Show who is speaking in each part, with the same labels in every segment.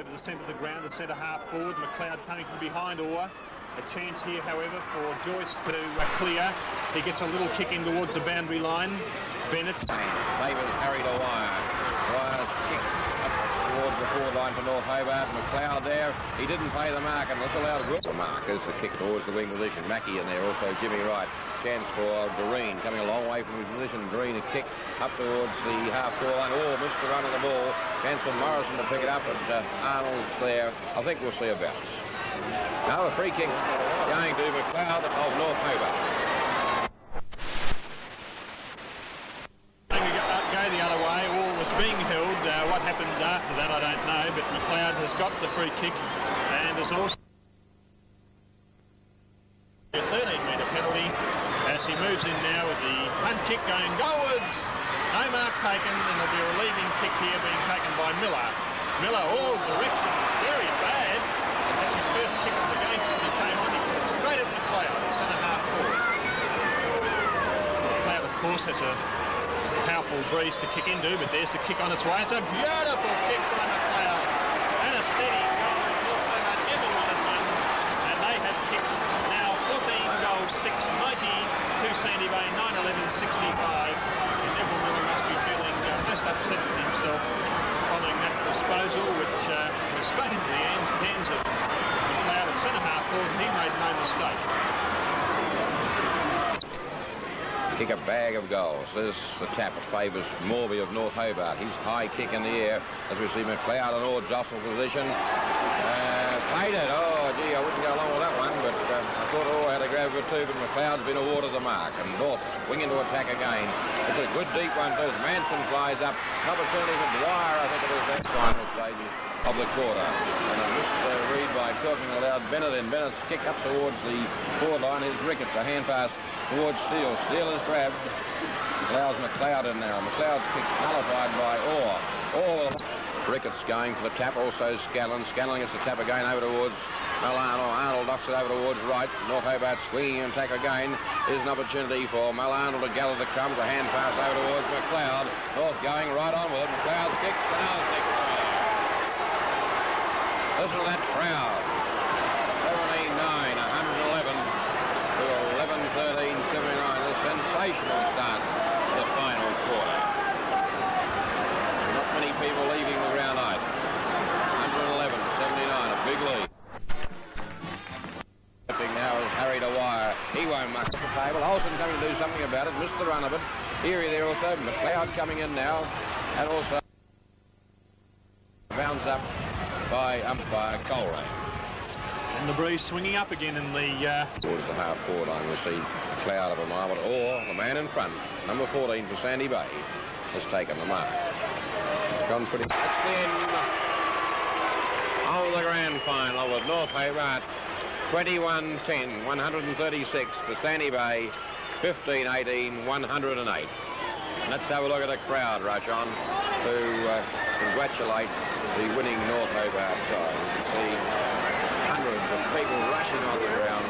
Speaker 1: over the centre of the ground, the centre half forward. Mcleod coming from behind Orr. A chance here, however, for Joyce to clear. He gets a little kick in towards the boundary line. Bennett.
Speaker 2: David carried a wire. Wire's kick up towards the forward line for North Hobart. Mcleod there. He didn't play the mark, and this allowed a the mark as the kick towards the wing position. Mackie in there, also Jimmy Wright. Chance for Doreen coming a long way from his position. Doreen a kick up towards the half-forward line. Oh, missed the run of the ball. Chance for Morrison to pick it up, and Arnold's there. I think we'll see a bounce. Now a free kick going to Mcleod of North Hobart.
Speaker 1: Go the other way. All was being held. What happened after that, I don't know. But Mcleod has got the free kick and has also a 13-metre penalty as he moves in now with the punt kick going goalwards. No mark taken, and there'll be a relieving kick here being taken by Miller. Miller, all direction, very bad. That's his first kick of the game since he came on. He put it straight at Mcleod, centre half forward. Mcleod, of course, has a powerful breeze to kick into, but there's the kick on its way. It's a beautiful kick by Mcleod and a steady goal. North Hobart never wanted one, and they have kicked now 14 goals, 6, 90 to Sandy Bay, 9-11, 65. And Neville Miller must be feeling just upset with himself following that disposal, which was straight into the hands of Mcleod at centre half forward, and he made no mistake.
Speaker 2: Kick a bag of goals. There's the tap. It favours Morby of North Hobart. His high kick in the air as we see Mcleod and Orr jostle position. Played it. Oh, gee, I wouldn't go along with that one, but I thought Orr had a grab of it too, but Mcleod's been awarded the mark. And North swing into attack again. It's a good deep one too. Manson flies up. An opportunity for Dwyer, I think it is, that final stage of the quarter. And a misread by talking allowed Bennett in. Bennett's kick up towards the forward line. His Ricketts, a hand pass towards Steele. Steele is grabbed. Allows Mcleod in there. Mcleod's kick nullified by Orr. Ricketts going for the tap. Also Scanlon. Scanlon gets the tap again over towards Arnold. Arnold knocks it over towards right. North Hobart swinging and attack again. Here's an opportunity for Arnold to gather the crumbs. A hand pass over towards Mcleod. North going right on with it. Mcleod's kick. Another kick. Listen to that crowd. 17-9, 111 to 11-13, 79. A sensational start to the final quarter. Not many people leaving the ground either. 111 79, a big lead. Now is Harry Dwyer. He won't muck the table. Olsen coming to do something about it. Missed the run of it. Erie there also. Mcleod coming in now. And also bounce up by umpire Coleraine.
Speaker 1: And the breeze swinging up again in the
Speaker 2: towards the half forward line. We'll see Cloud of a mile, or the man in front, number 14 for Sandy Bay, has taken the mark. It's gone pretty. It's the end of the grand final with North Hobart 21-10, 136 to Sandy Bay 15-18, 108. Let's have a look at the crowd rush on to congratulate the winning North Hobart side. You can see hundreds of people rushing on the ground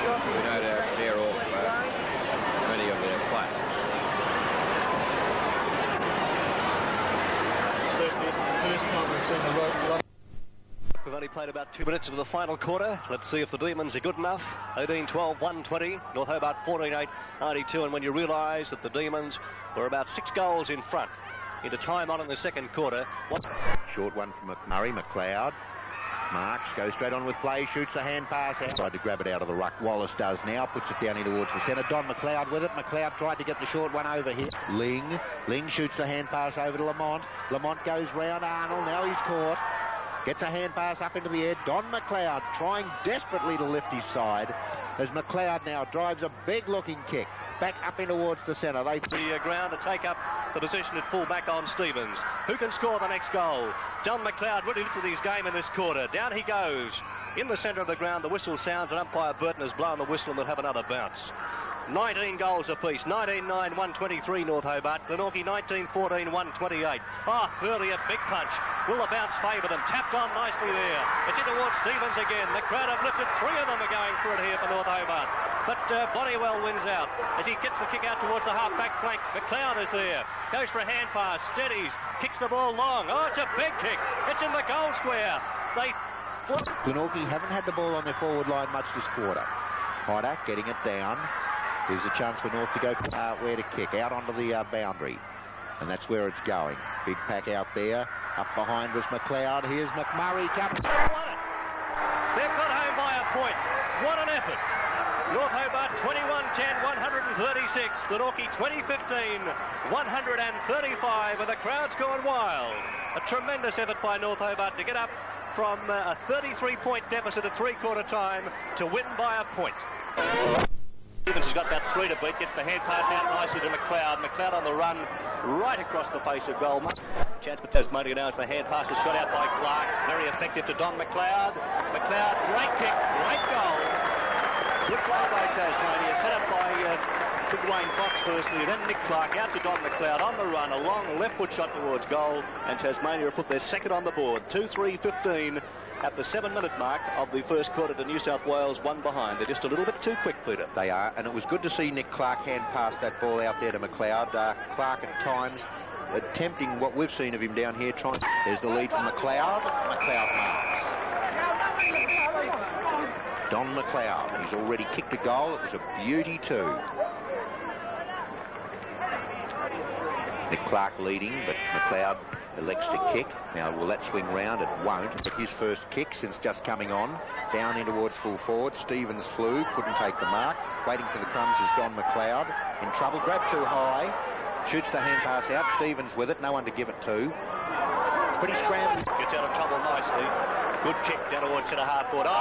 Speaker 2: who no doubt cheer off many of their players.
Speaker 1: Certainly it's the first time we've seen the road.
Speaker 3: We've only played about 2 minutes into the final quarter. Let's see if the Demons are good enough. 18-12, 120. North Hobart 14-8, 92. And when you realise that the Demons were about 6 goals in front into time on in the second quarter.
Speaker 4: Short one from McMurray. Mcleod marks, goes straight on with play, shoots a hand pass out. Tried to grab it out of the ruck. Wallace does now, puts it down in towards the centre. Don Mcleod with it. Mcleod tried to get the short one over here. Ling shoots the hand pass over to Lamont. Lamont goes round Arnold. Now he's caught. Gets a hand pass up into the air. Don Mcleod trying desperately to lift his side as Mcleod now drives a big-looking kick back up in towards the centre. They
Speaker 3: the ground to take up the position at full back on Stevens. Who can score the next goal? Don Mcleod really lifted his game in this quarter. Down he goes in the centre of the ground. The whistle sounds and umpire Burton has blown the whistle and they'll have another bounce. 19 goals apiece. 19-9, 123 North Hobart. Glenorchy 19-14, 128. Oh, Burley a big punch. Will the bounce favour them? Tapped on nicely there. It's in towards Stevens again. The crowd have lifted. 3 of them are going for it here for North Hobart. But Bodywell wins out as he gets the kick out towards the half-back flank. Mcleod is there. Goes for a hand pass. Steadies. Kicks the ball long. Oh, it's a big kick. It's in the goal square.
Speaker 4: Glenorchy haven't had the ball on their forward line much this quarter. Potter getting it down. Here's a chance for North to go where to kick. Out onto the boundary. And that's where it's going. Big pack out there. Up behind was Mcleod. Here's McMurray.
Speaker 3: They're got home by a point. What an effort. North Hobart 21-10, 136. Glenorchy 20-15, 135. And the crowd's gone wild. A tremendous effort by North Hobart to get up from a 33-point deficit at three-quarter time to win by a point. Stevens has got about 3 to beat, gets the hand pass out nicely to Mcleod. Mcleod on the run right across the face of goal. Chance for Tasmania now as the hand pass is shot out by Clark. Very effective to Don Mcleod. Mcleod, great kick, great goal. Good play by Tasmania, set up by Big Wayne Fox firstly, then Nick Clark out to Don Mcleod on the run, a long left foot shot towards goal, and Tasmania have put their second on the board. 2-3-15 at the 7-minute mark of the first quarter to New South Wales, 1 behind. They're just a little bit too quick, Peter.
Speaker 4: They are, and it was good to see Nick Clark hand pass that ball out there to Mcleod. Clark at times attempting what we've seen of him down here. There's the lead from Mcleod. Mcleod marks. Don Mcleod, he's already kicked a goal. It was a beauty too. Nick Clark leading, but Mcleod elects to kick. Now, will that swing round? It won't. But his first kick since just coming on. Down in towards full forward. Stevens flew, couldn't take the mark. Waiting for the crumbs is Don Mcleod. In trouble, grabbed too high. Shoots the hand pass out. Stevens with it, no one to give it to. It's pretty scrambled.
Speaker 3: Gets out of trouble nicely. Good kick down towards centre half forward. Oh!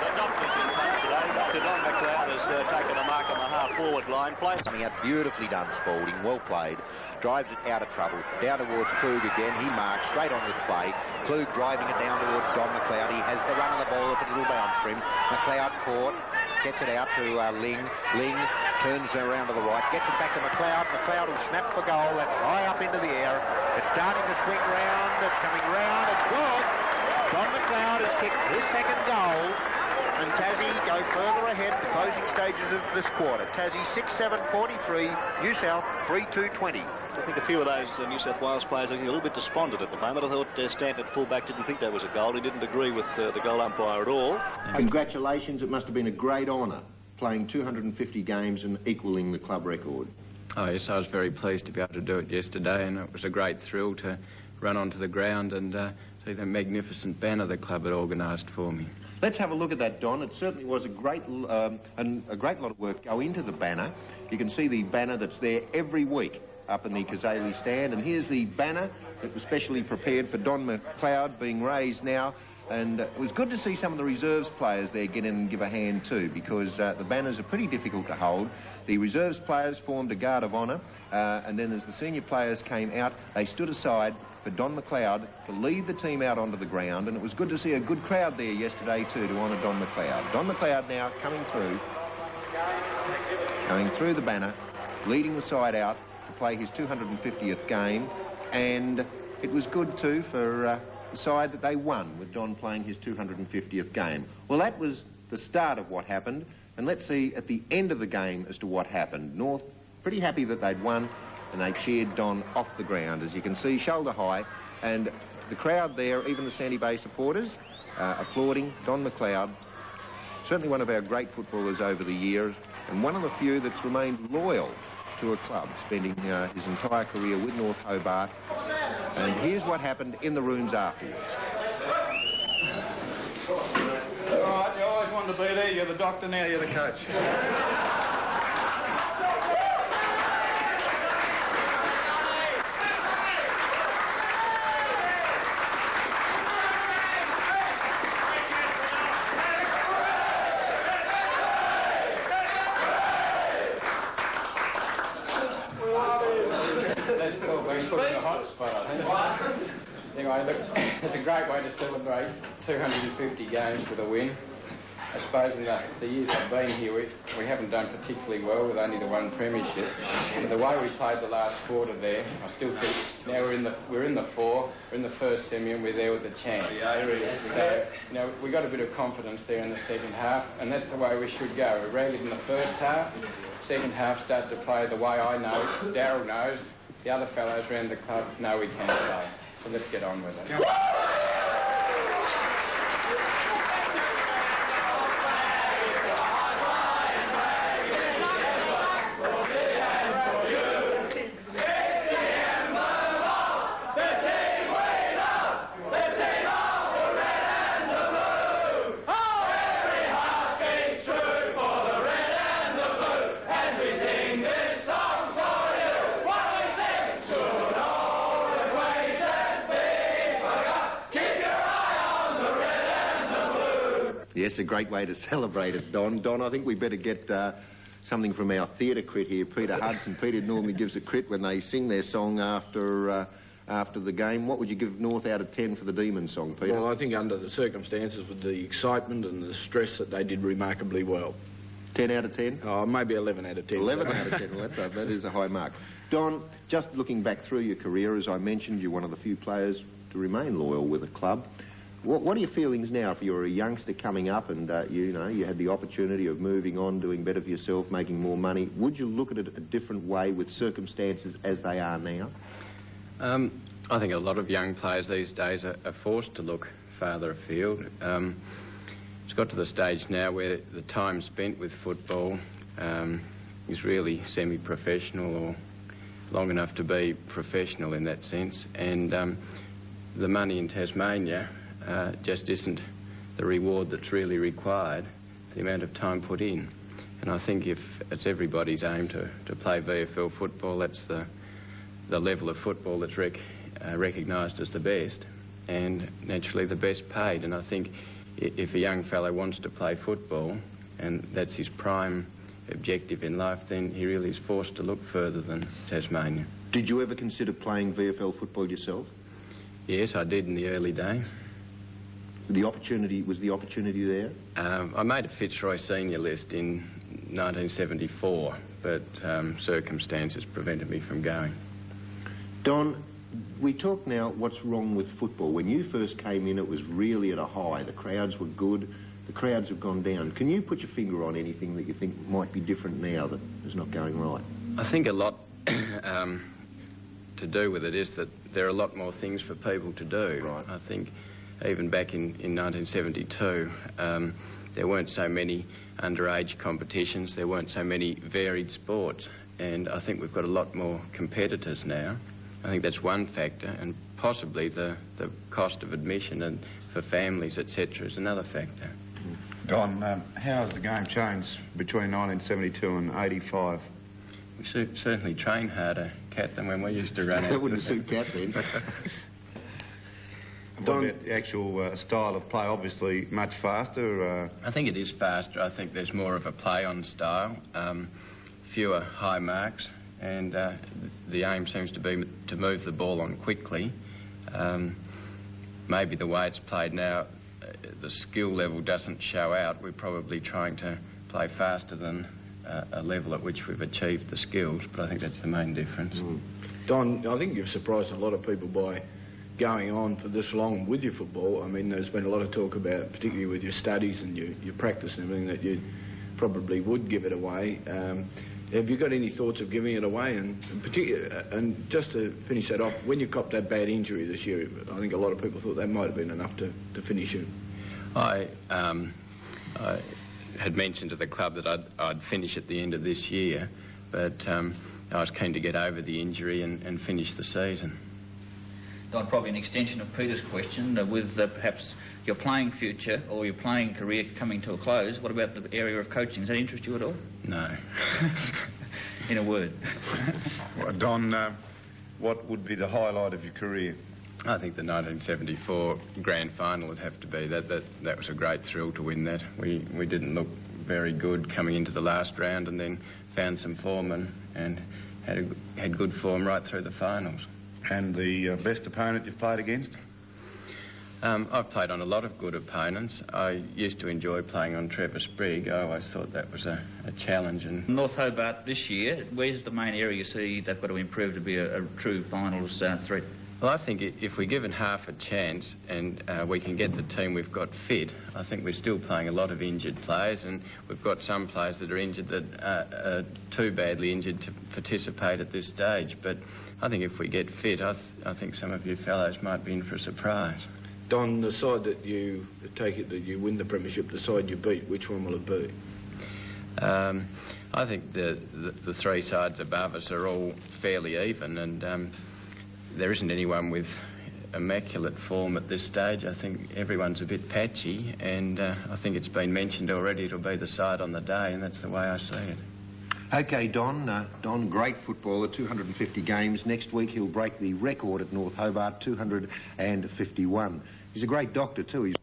Speaker 3: The doctor's in touch today. Dr. Don Mcleod has taken a mark on the half-forward line.
Speaker 4: Coming out beautifully done, Spalding. Well played. Drives it out of trouble. Down towards Klug again. He marks straight on with play. Klug driving it down towards Don Mcleod. He has the run of the ball up a little bounce for him. Mcleod caught. Gets it out to Ling. Ling turns around to the right. Gets it back to Mcleod. Mcleod will snap for goal. That's high up into the air. It's starting to swing round. It's coming round. It's good. Don Mcleod has kicked his second goal. And Tassie go further ahead the closing stages of this quarter. Tassie 6-7-43, New South 3-2-20.
Speaker 3: I think a few of those New South Wales players are getting a little bit despondent at the moment. I thought Stanton at fullback didn't think that was a goal. He didn't agree with the goal umpire at all.
Speaker 5: Congratulations, it must have been a great honour playing 250 games and equalling the club record.
Speaker 6: Oh yes, I was very pleased to be able to do it yesterday, and it was a great thrill to run onto the ground and see the magnificent banner the club had organised for me.
Speaker 5: Let's have a look at that, Don. It certainly was a great lot of work go into the banner. You can see the banner that's there every week up in the Kazali stand, and here's the banner that was specially prepared for Don Mcleod being raised now. And it was good to see some of the reserves players there get in and give a hand too, because the banners are pretty difficult to hold. The reserves players formed a guard of honour, and then as the senior players came out, they stood aside for Don Mcleod to lead the team out onto the ground, and it was good to see a good crowd there yesterday too to honour Don Mcleod. Don Mcleod now coming through the banner, leading the side out to play his 250th game, and it was good too for the side that they won with Don playing his 250th game. Well, that was the start of what happened, and let's see at the end of the game as to what happened. North pretty happy that they'd won, and they cheered Don off the ground, as you can see, shoulder high, and the crowd there, even the Sandy Bay supporters, applauding Don Mcleod. Certainly one of our great footballers over the years, and one of the few that's remained loyal to a club, spending his entire career with North Hobart. And here's what happened in the rooms afterwards.
Speaker 7: All right, you always wanted to be there. You're the doctor, now you're the coach.
Speaker 6: Anyway, look, it's a great way to celebrate 250 games with a win. I suppose in the years I've been here, we haven't done particularly well with only the one premiership. But the way we played the last quarter there, I still think now we're in the four, we're in the first semi, and we're there with a chance. So, you know, we got a bit of confidence there in the second half, and that's the way we should go. We rallied in the first half, second half started to play the way I know, Darryl knows, the other fellows around the club know we can play. So let's get on with it.
Speaker 5: Yes, a great way to celebrate it, Don. Don, I think we better get something from our theatre crit here, Peter Hudson. Peter normally gives a crit when they sing their song after the game. What would you give North out of 10 for the Demon song, Peter?
Speaker 8: Well, I think under the circumstances, with the excitement and the stress, that they did remarkably well.
Speaker 5: 10 out of 10?
Speaker 8: Oh, maybe 11 out of 10.
Speaker 5: 11 out of 10. Well, that is a high mark. Don, just looking back through your career, as I mentioned, you're one of the few players to remain loyal with a club. What are your feelings now if you're a youngster coming up and, you had the opportunity of moving on, doing better for yourself, making more money? Would you look at it a different way with circumstances as they are now?
Speaker 6: I think a lot of young players these days are forced to look farther afield. It's got to the stage now where the time spent with football is really semi-professional or long enough to be professional in that sense. And the money in Tasmania just isn't the reward that's really required, the amount of time put in. And I think if it's everybody's aim to play VFL football, that's the level of football that's recognised as the best, and naturally the best paid. And I think if a young fellow wants to play football and that's his prime objective in life, then he really is forced to look further than Tasmania.
Speaker 5: Did you ever consider playing VFL football yourself?
Speaker 6: Yes, I did in the early days.
Speaker 5: Was the opportunity there?
Speaker 6: I made a Fitzroy senior list in 1974, but circumstances prevented me from going.
Speaker 5: Don, we talk now what's wrong with football. When you first came in, it was really at a high. The crowds were good. The crowds have gone down. Can you put your finger on anything that you think might be different now that is not going right?
Speaker 6: I think a lot to do with it is that there are a lot more things for people to do.
Speaker 5: Right.
Speaker 6: I think even back in 1972, there weren't so many underage competitions, there weren't so many varied sports, and I think we've got a lot more competitors now. I think that's one factor, and possibly the cost of admission and for families, etc., is another factor.
Speaker 9: Don, how has the game changed between 1972 and 85?
Speaker 6: We certainly train harder, Kat, than when we used to run out.
Speaker 5: That wouldn't suit Kat then.
Speaker 9: Don, the actual style of play, obviously much faster.
Speaker 6: I think it is faster. I think there's more of a play-on style, fewer high marks, and the aim seems to be to move the ball on quickly. Maybe the way it's played now, the skill level doesn't show out. We're probably trying to play faster than a level at which we've achieved the skills, but I think that's the main difference.
Speaker 8: Don, I think you've surprised a lot of people by going on for this long with your football. I mean, there's been a lot of talk about, particularly with your studies and your practice and everything, that you probably would give it away. Have you got any thoughts of giving it away? And just to finish that off, when you copped that bad injury this year, I think a lot of people thought that might have been enough to finish you.
Speaker 6: I had mentioned to the club that I'd finish at the end of this year, but I was keen to get over the injury and finish the season.
Speaker 10: Don, probably an extension of Peter's question, with perhaps your playing future or your playing career coming to a close, what about the area of coaching? Does that interest you at all?
Speaker 6: No.
Speaker 10: In a word.
Speaker 9: Well, Don, what would be the highlight of your career?
Speaker 6: I think the 1974 grand final would have to be. That was a great thrill to win that. We didn't look very good coming into the last round, and then found some form and had good form right through the finals.
Speaker 9: And the best opponent you've played against?
Speaker 6: I've played on a lot of good opponents. I used to enjoy playing on Trevor Sprigg. I always thought that was a challenge. And
Speaker 10: North Hobart this year, where's the main area you see they've got to improve to be a true finals threat?
Speaker 6: well, I think if we're given half a chance and we can get the team we've got fit, I think we're still playing a lot of injured players, and we've got some players that are injured that are too badly injured to participate at this stage. But I think if we get fit, I think some of you fellows might be in for a surprise.
Speaker 8: Don, the side that you take it that you win the premiership, the side you beat, which one will it be?
Speaker 6: I think the three sides above us are all fairly even, and there isn't anyone with immaculate form at this stage. I think everyone's a bit patchy, and I think it's been mentioned already it'll be the side on the day, and that's the way I see it.
Speaker 5: OK, Don. Don, great footballer, 250 games. Next week he'll break the record at North Hobart, 251. He's a great doctor too. He's